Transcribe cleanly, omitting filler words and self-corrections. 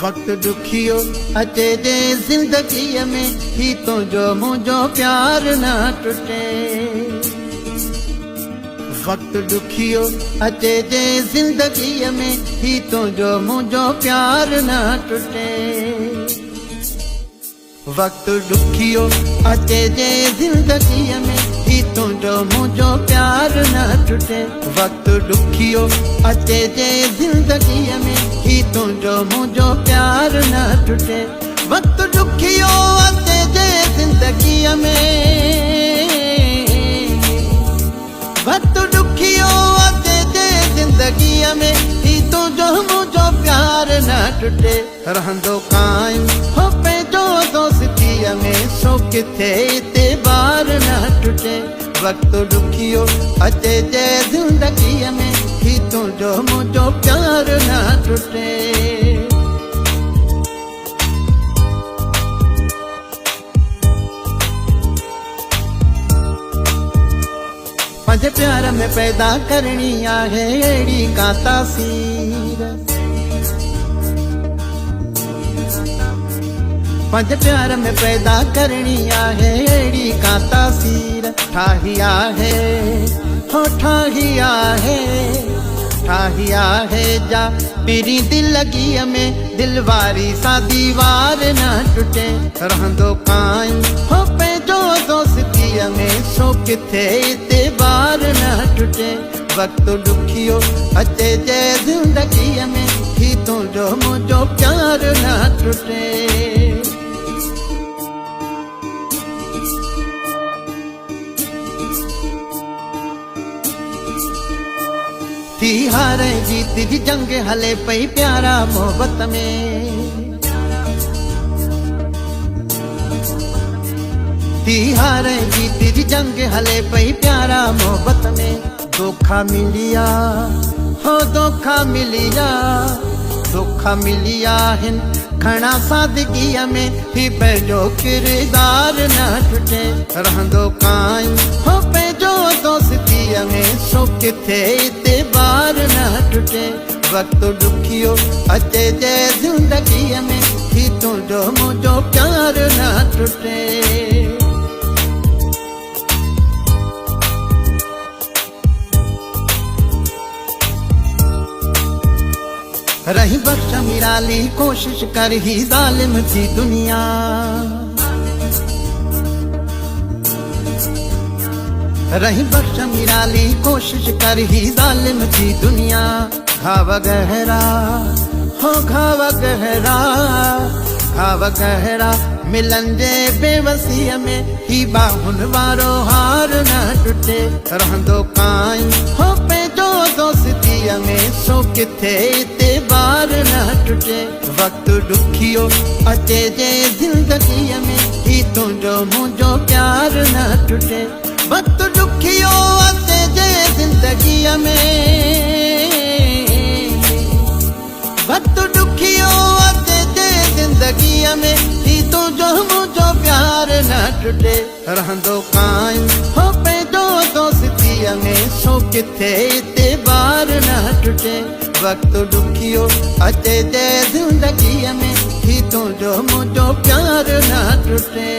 वक्त दुखियो अचे जे जिंदगीअ में ही तुंहिंजो मुंहिंजो प्यार न टुटे। वक्त दुखियो अचे जे जिंदगीअ में ही तुंहिंजो मुंहिंजो प्यार न टुटे। वक्त दुखियो अचे जे जिंदगीअ में ही तुंहिंजो मुंहिंजो प्यार न टुटे। वक्त दुखियो अचे जे जिंदगीअ में ही तुंहिंजो मुंहिंजो प्यार न टुटे। वक्त दुखियो अचे जे जिंदगीअ में, वक्त दुखियो अचे जे जिंदगीअ में ही तुंहिंजो मुंहिंजो प्यार न टुटे। रहंदो काइम हो पंहिंजो दोस्तीअ में, सो किथे हिते बार न टुटे। वक्त दुखियो अचे जे जिंदगीअ में ही तुंहिंजो मुंहिंजो प्यार न टुटे। पंज प्यार में पैदा करनी आहे अहिड़ी का तासीर। पंज प्यार में पैदा करनी आहे अहिड़ी का तासीर। ठाही आहे हो ठाही आहे, ठाही आहे जा पहिरीं दिलगीअ में दिलवारी सा दीवार न टुटे। रहंदो काइम हो पंहिंजो दोस्तीअ में, सो किथे हिते बार न टुटे। वक्त दुखियो अचे जे जिंदगीअ में ही तुंहिंजो मुंहिंजो प्यार न टुटे। थी हार जीत जी जंग हले पई प्यारा मोहब्बत में। थी हार जीत जी जंग हले पई प्यारा मोहब्बत में। धोखा मिलिया हो धोखा मिलिया, धोखा मिलिया हिन घणा सादगीअ में ही पंहिंजो किरदार न टुटे। रहंदो काइम हो पंहिंजो दोस्तीअ में, सो किथे हिते बार न टुटे। वक्त दुखियो अचे जे जिंदगीअ में ही तुंहिंजो मुंहिंजो प्यार न टुटे। रही बख्श मिराली कोशिश कर ही जालिम थी दुनिया। रही बख्श मिराली कोशिश कर ही जालिम थी दुनिया। घाव गहरा हो घाव गहरा, घाव गहरा मिलन जे बेवसीअ में ही बाहुन वारो हार न टुटे। रहंदो काइम हो पंहिंजो दोस्तीअ में, सो किथे हिते बार न टुटे। वक्त दुखियो अचे जे जिंदगीअ में ही तुंहिंजो मुंहिंजो प्यार न टुटे। वक्त दुखियो अचे जे जिंदगीअ में, वक्त दुखियो अचे जे जिंदगीअ में ही तुंहिंजो मुंहिंजो प्यार न टुटे। रहंदो काइम हो पंहिंजो दोस्तीअ में, सो किथे हिते बार न टुटे। वक्त दुखियो अचे जे जिंदगीअ में ही तुंहिंजो मुंहिंजो प्यार न टुटे।